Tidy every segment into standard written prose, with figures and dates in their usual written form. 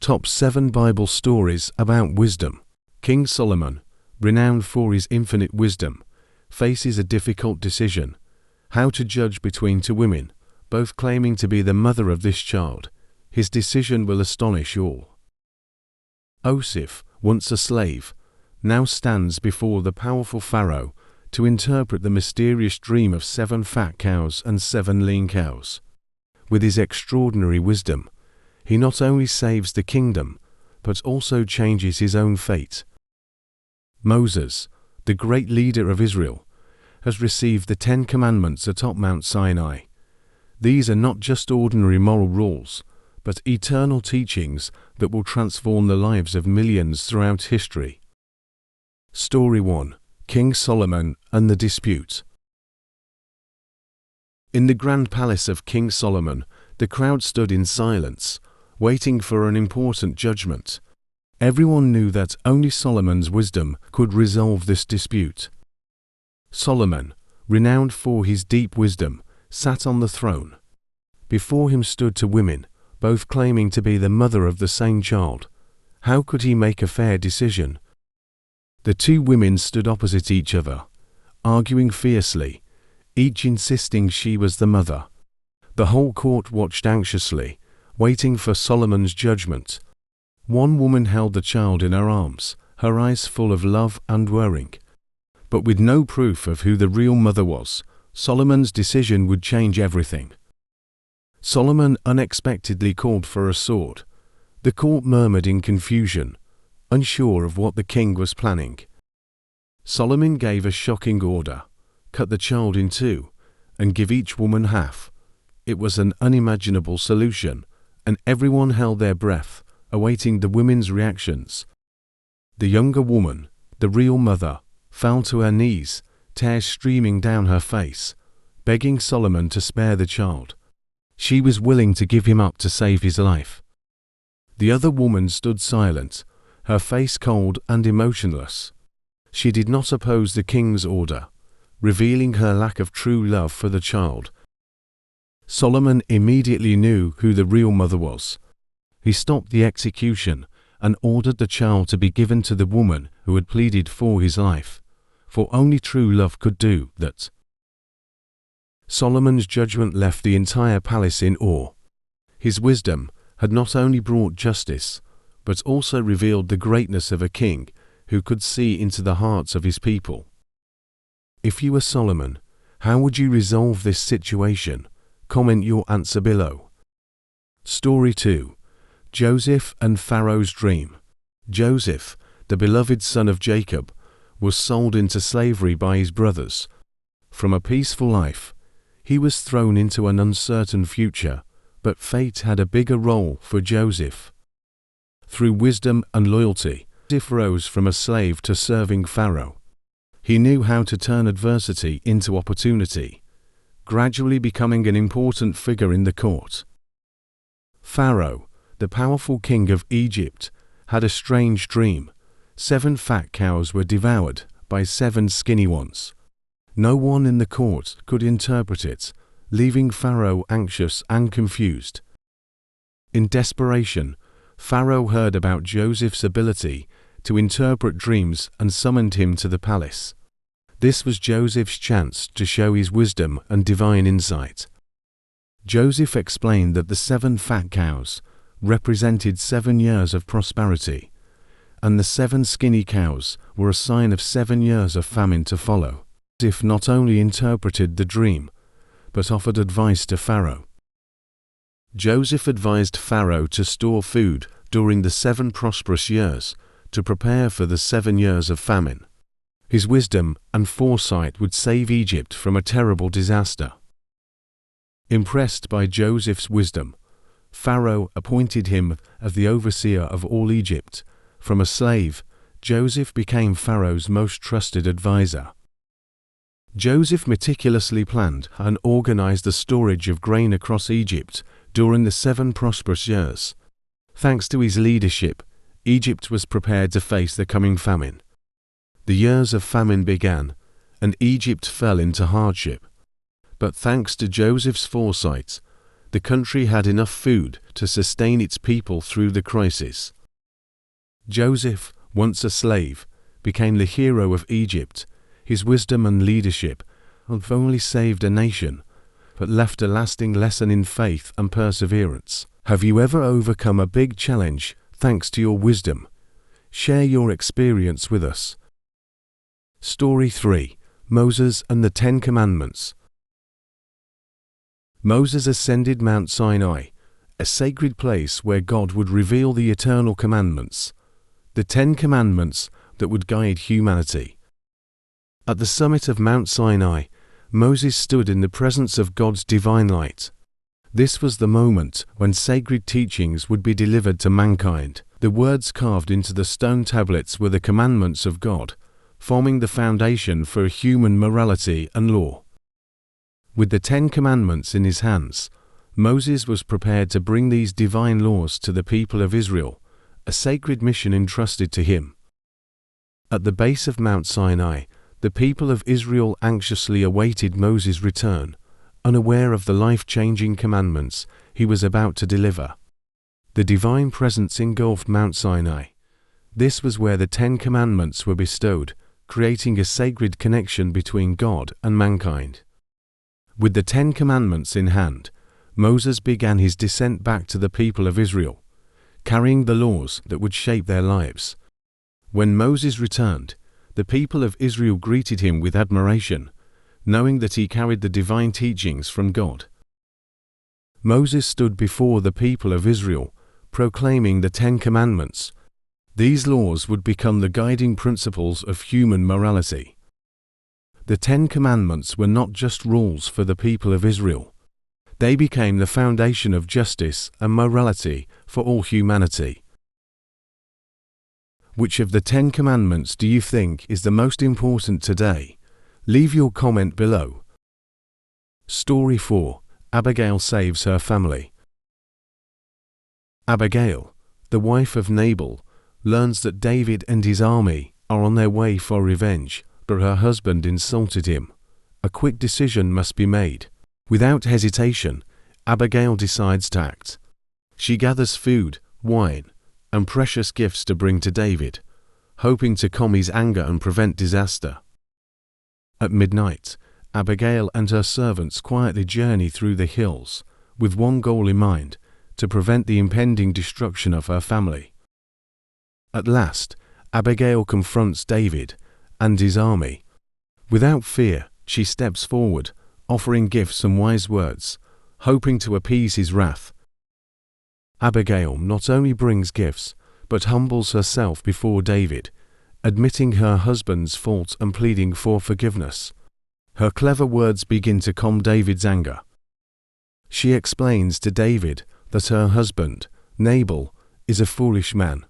Top 7 Bible Stories About Wisdom. King Solomon, renowned for his infinite wisdom, faces a difficult decision: how to judge between two women, both claiming to be the mother of this child. His decision will astonish all. Joseph, once a slave, now stands before the powerful Pharaoh to interpret the mysterious dream of 7 fat cows and 7 lean cows. With his extraordinary wisdom, he not only saves the kingdom, but also changes his own fate. Moses, the great leader of Israel, has received the 10 Commandments atop Mount Sinai. These are not just ordinary moral rules, but eternal teachings that will transform the lives of millions throughout history. Story 1. King Solomon and the Dispute. In the grand palace of King Solomon, the crowd stood in silence, waiting for an important judgment. Everyone knew that only Solomon's wisdom could resolve this dispute. Solomon, renowned for his deep wisdom, sat on the throne. Before him stood 2 women, both claiming to be the mother of the same child. How could he make a fair decision? The 2 women stood opposite each other, arguing fiercely, each insisting she was the mother. The whole court watched anxiously, waiting for Solomon's judgment. One woman held the child in her arms, her eyes full of love and worrying. But with no proof of who the real mother was, Solomon's decision would change everything. Solomon unexpectedly called for a sword. The court murmured in confusion, unsure of what the king was planning. Solomon gave a shocking order: cut the child in 2, and give each woman half. It was an unimaginable solution, and everyone held their breath, awaiting the women's reactions. The younger woman, the real mother, fell to her knees, tears streaming down her face, begging Solomon to spare the child. She was willing to give him up to save his life. The other woman stood silent, her face cold and emotionless. She did not oppose the king's order, revealing her lack of true love for the child. Solomon immediately knew who the real mother was. He stopped the execution and ordered the child to be given to the woman who had pleaded for his life, for only true love could do that. Solomon's judgment left the entire palace in awe. His wisdom had not only brought justice, but also revealed the greatness of a king who could see into the hearts of his people. If you were Solomon, how would you resolve this situation? Comment your answer below. Story 2. Joseph and Pharaoh's Dream. Joseph, the beloved son of Jacob, was sold into slavery by his brothers. From a peaceful life, he was thrown into an uncertain future, but fate had a bigger role for Joseph. Through wisdom and loyalty, Joseph rose from a slave to serving Pharaoh. He knew how to turn adversity into opportunity, gradually becoming an important figure in the court. Pharaoh, the powerful king of Egypt, had a strange dream. 7 fat cows were devoured by 7 skinny ones. No one in the court could interpret it, leaving Pharaoh anxious and confused. In desperation, Pharaoh heard about Joseph's ability to interpret dreams and summoned him to the palace. This was Joseph's chance to show his wisdom and divine insight. Joseph explained that the 7 fat cows represented 7 years of prosperity, and the 7 skinny cows were a sign of 7 years of famine to follow. Joseph not only interpreted the dream, but offered advice to Pharaoh. Joseph advised Pharaoh to store food during the 7 prosperous years to prepare for the 7 years of famine. His wisdom and foresight would save Egypt from a terrible disaster. Impressed by Joseph's wisdom, Pharaoh appointed him as the overseer of all Egypt. From a slave, Joseph became Pharaoh's most trusted advisor. Joseph meticulously planned and organized the storage of grain across Egypt during the 7 prosperous years. Thanks to his leadership, Egypt was prepared to face the coming famine. The years of famine began, and Egypt fell into hardship. But thanks to Joseph's foresight, The country had enough food to sustain its people through the crisis. Joseph, once a slave, became the hero of Egypt. His wisdom and leadership not only saved a nation, but left a lasting lesson in faith and perseverance. Have you ever overcome a big challenge thanks to your wisdom? Share your experience with us. Story 3. Moses and the Ten Commandments. Moses ascended Mount Sinai, a sacred place where God would reveal the eternal commandments, the 10 commandments that would guide humanity. At the summit of Mount Sinai, Moses stood in the presence of God's divine light. This was the moment when sacred teachings would be delivered to mankind. The words carved into the stone tablets were the commandments of God, forming the foundation for human morality and law. With the 10 commandments in his hands, Moses was prepared to bring these divine laws to the people of Israel, a sacred mission entrusted to him. At the base of Mount Sinai, the people of Israel anxiously awaited Moses' return, unaware of the life-changing commandments he was about to deliver. The divine presence engulfed Mount Sinai. This was where the 10 commandments were bestowed, creating a sacred connection between God and mankind. With the 10 commandments in hand, Moses began his descent back to the people of Israel, carrying the laws that would shape their lives. When Moses returned, the people of Israel greeted him with admiration, knowing that he carried the divine teachings from God. Moses stood before the people of Israel, proclaiming the 10 commandments. These laws would become the guiding principles of human morality. The 10 commandments were not just rules for the people of Israel. They became the foundation of justice and morality for all humanity. Which of the 10 commandments do you think is the most important today? Leave your comment below. Story 4. Abigail saves her family. Abigail, the wife of Nabal, learns that David and his army are on their way for revenge, but her husband insulted him. A quick decision must be made. Without hesitation, Abigail decides to act. She gathers food, wine, and precious gifts to bring to David, hoping to calm his anger and prevent disaster. At midnight, Abigail and her servants quietly journey through the hills, with one goal in mind: to prevent the impending destruction of her family. At last, Abigail confronts David and his army. Without fear, she steps forward, offering gifts and wise words, hoping to appease his wrath. Abigail not only brings gifts, but humbles herself before David, admitting her husband's fault and pleading for forgiveness. Her clever words begin to calm David's anger. She explains to David that her husband, Nabal, is a foolish man.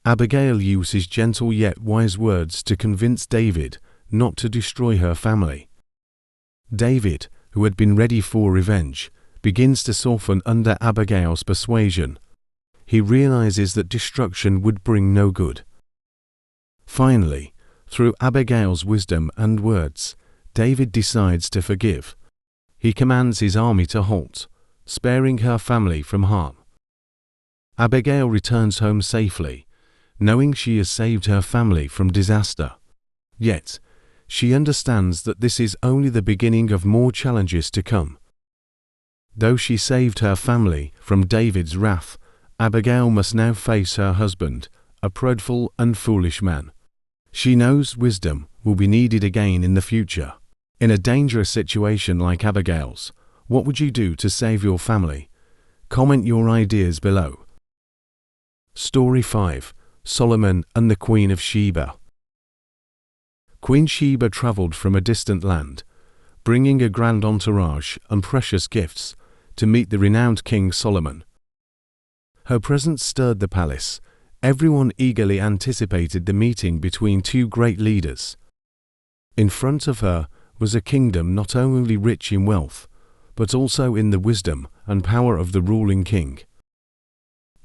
Abigail uses gentle yet wise words to convince David not to destroy her family. David, who had been ready for revenge, begins to soften under Abigail's persuasion. He realizes that destruction would bring no good. Finally, through Abigail's wisdom and words, David decides to forgive. He commands his army to halt, sparing her family from harm. Abigail returns home safely, knowing she has saved her family from disaster. Yet, she understands that this is only the beginning of more challenges to come. Though she saved her family from David's wrath, Abigail must now face her husband, a prideful and foolish man. She knows wisdom will be needed again in the future. In a dangerous situation like Abigail's, what would you do to save your family? Comment your ideas below. Story 5. Solomon and the Queen of Sheba. Queen Sheba traveled from a distant land, bringing a grand entourage and precious gifts to meet the renowned King Solomon. Her presence stirred the palace. Everyone eagerly anticipated the meeting between two great leaders. In front of her was a kingdom not only rich in wealth, but also in the wisdom and power of the ruling king.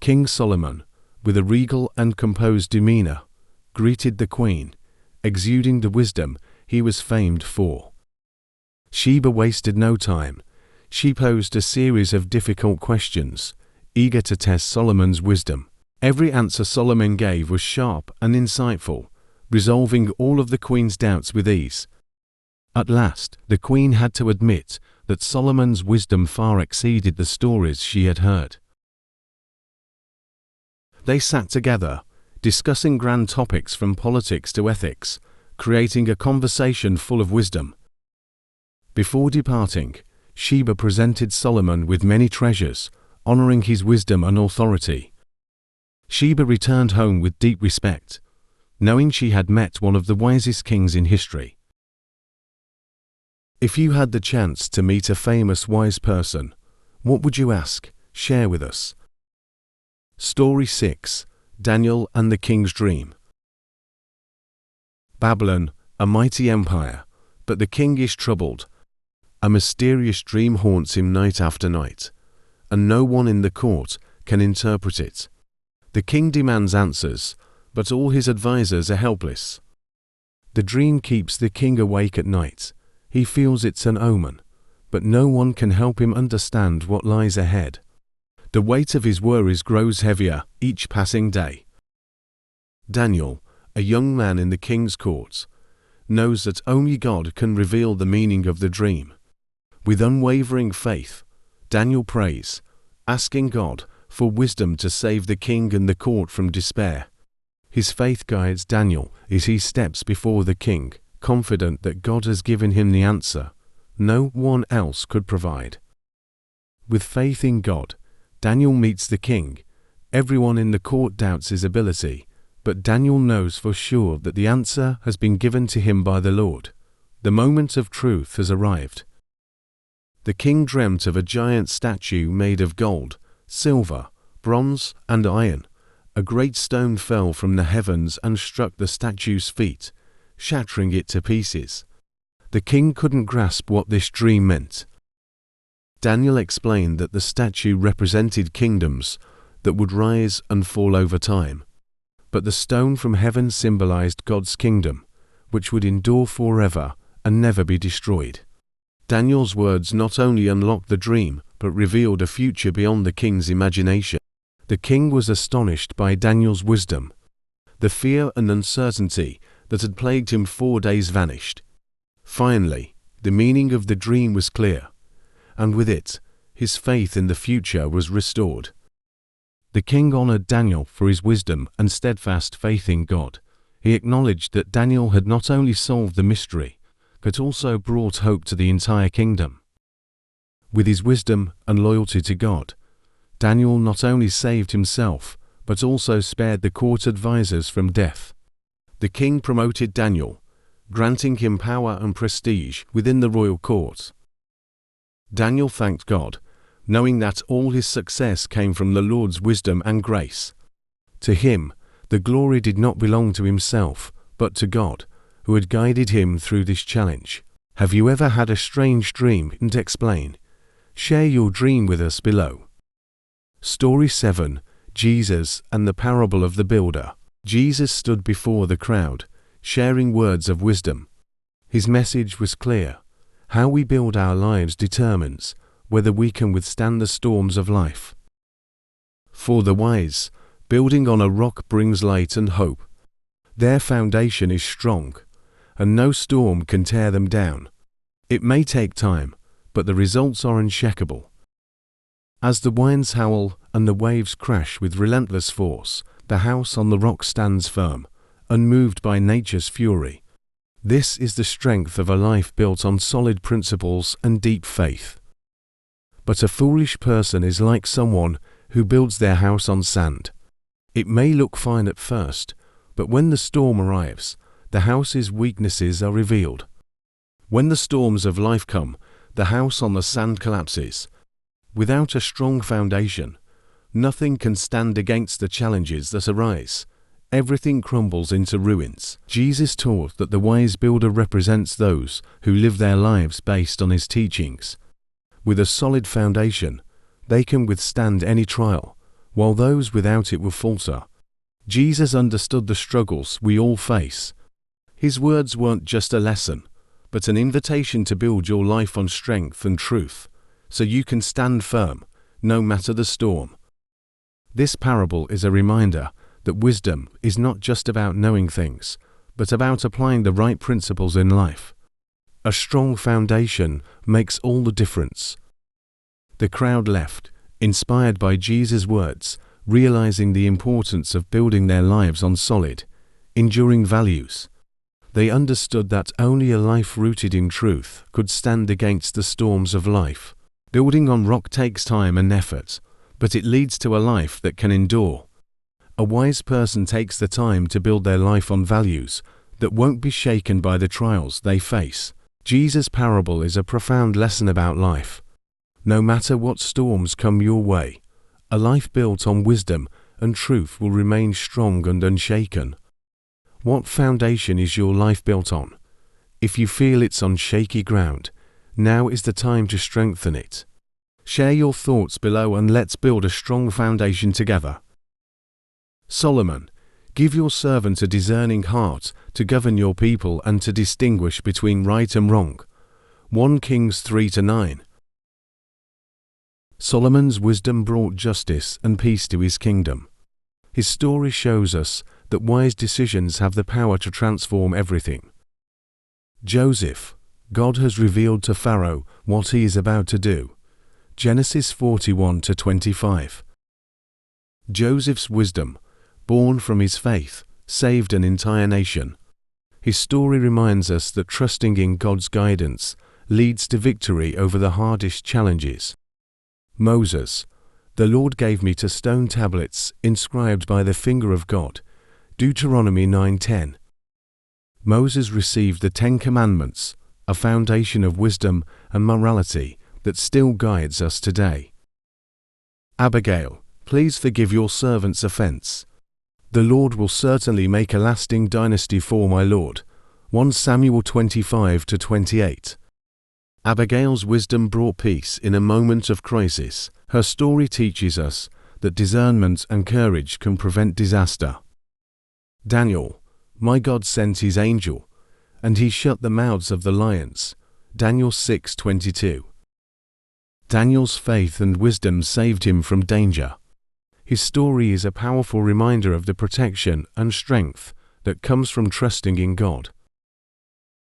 King Solomon, with a regal and composed demeanor, greeted the queen, exuding the wisdom he was famed for. Sheba wasted no time. She posed a series of difficult questions, eager to test Solomon's wisdom. Every answer Solomon gave was sharp and insightful, resolving all of the queen's doubts with ease. At last, the queen had to admit that Solomon's wisdom far exceeded the stories she had heard. They sat together, discussing grand topics from politics to ethics, creating a conversation full of wisdom. Before departing, Sheba presented Solomon with many treasures, honoring his wisdom and authority. Sheba returned home with deep respect, knowing she had met one of the wisest kings in history. If you had the chance to meet a famous wise person, what would you ask? Share with us. Story 6: Daniel and the King's Dream. Babylon, a mighty empire, but the king is troubled. A mysterious dream haunts him night after night, and no one in the court can interpret it. The king demands answers, but all his advisors are helpless. The dream keeps the king awake at night. He feels it's an omen, but no one can help him understand what lies ahead. The weight of his worries grows heavier each passing day. Daniel, a young man in the king's court, knows that only God can reveal the meaning of the dream. With unwavering faith, Daniel prays, asking God for wisdom to save the king and the court from despair. His faith guides Daniel as he steps before the king, confident that God has given him the answer no one else could provide. With faith in God, Daniel meets the king. Everyone in the court doubts his ability, but Daniel knows for sure that the answer has been given to him by the Lord. The moment of truth has arrived. The king dreamt of a giant statue made of gold, silver, bronze, and iron. A great stone fell from the heavens and struck the statue's feet, shattering it to pieces. The king couldn't grasp what this dream meant. Daniel explained that the statue represented kingdoms that would rise and fall over time, but the stone from heaven symbolized God's kingdom, which would endure forever and never be destroyed. Daniel's words not only unlocked the dream, but revealed a future beyond the king's imagination. The king was astonished by Daniel's wisdom. The fear and uncertainty that had plagued him 4 days vanished. Finally, the meaning of the dream was clear, and with it, his faith in the future was restored. The king honored Daniel for his wisdom and steadfast faith in God. He acknowledged that Daniel had not only solved the mystery, but also brought hope to the entire kingdom. With his wisdom and loyalty to God, Daniel not only saved himself, but also spared the court advisors from death. The king promoted Daniel, granting him power and prestige within the royal court. Daniel thanked God, knowing that all his success came from the Lord's wisdom and grace. To him, the glory did not belong to himself, but to God, who had guided him through this challenge. Have you ever had a strange dream and explain? Share your dream with us below. Story 7: Jesus and the Parable of the Builder. Jesus stood before the crowd, sharing words of wisdom. His message was clear. How we build our lives determines whether we can withstand the storms of life. For the wise, building on a rock brings light and hope. Their foundation is strong, and no storm can tear them down. It may take time, but the results are unshakable. As the winds howl and the waves crash with relentless force, the house on the rock stands firm, unmoved by nature's fury. This is the strength of a life built on solid principles and deep faith. But a foolish person is like someone who builds their house on sand. It may look fine at first, but when the storm arrives, the house's weaknesses are revealed. When the storms of life come, the house on the sand collapses. Without a strong foundation, nothing can stand against the challenges that arise. Everything crumbles into ruins. Jesus taught that the wise builder represents those who live their lives based on his teachings. With a solid foundation, they can withstand any trial, while those without it will falter. Jesus understood the struggles we all face. His words weren't just a lesson, but an invitation to build your life on strength and truth. so you can stand firm, no matter the storm. This parable is a reminder that wisdom is not just about knowing things, but about applying the right principles in life. A strong foundation makes all the difference. The crowd left, inspired by Jesus' words, realizing the importance of building their lives on solid, enduring values. They understood that only a life rooted in truth could stand against the storms of life. Building on rock takes time and effort, but it leads to a life that can endure. A wise person takes the time to build their life on values that won't be shaken by the trials they face. Jesus' parable is a profound lesson about life. No matter what storms come your way, a life built on wisdom and truth will remain strong and unshaken. What foundation is your life built on? If you feel it's on shaky ground, now is the time to strengthen it. Share your thoughts below and let's build a strong foundation together. Solomon, give your servant a discerning heart to govern your people and to distinguish between right and wrong. 1 Kings 3-9. Solomon's wisdom brought justice and peace to his kingdom. His story shows us that wise decisions have the power to transform everything. Joseph, God has revealed to Pharaoh what he is about to do. Genesis 41-25. Joseph's wisdom, born from his faith, saved an entire nation. His story reminds us that trusting in God's guidance leads to victory over the hardest challenges. Moses, the Lord gave me to stone tablets inscribed by the finger of God. Deuteronomy 9:10. Moses received the 10 Commandments, a foundation of wisdom and morality that still guides us today. Abigail, please forgive your servant's offense. The Lord will certainly make a lasting dynasty for my Lord. 1 Samuel 25-28. Abigail's wisdom brought peace in a moment of crisis. Her story teaches us that discernment and courage can prevent disaster. Daniel, my God sent his angel, and he shut the mouths of the lions. Daniel 6:22. Daniel's faith and wisdom saved him from danger. His story is a powerful reminder of the protection and strength that comes from trusting in God.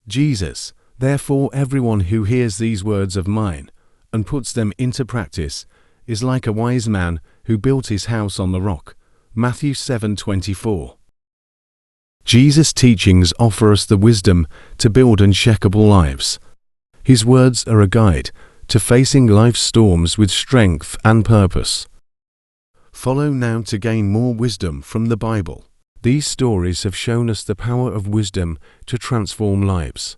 Jesus, therefore everyone who hears these words of mine and puts them into practice is like a wise man who built his house on the rock. Matthew 7:24. Jesus' teachings offer us the wisdom to build unshakable lives. His words are a guide to facing life's storms with strength and purpose. Follow now to gain more wisdom from the Bible. These stories have shown us the power of wisdom to transform lives.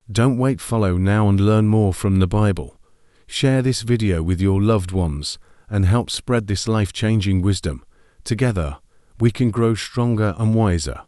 Don't wait, follow now and learn more from the Bible. Share this video with your loved ones and help spread this life-changing wisdom. Together, we can grow stronger and wiser.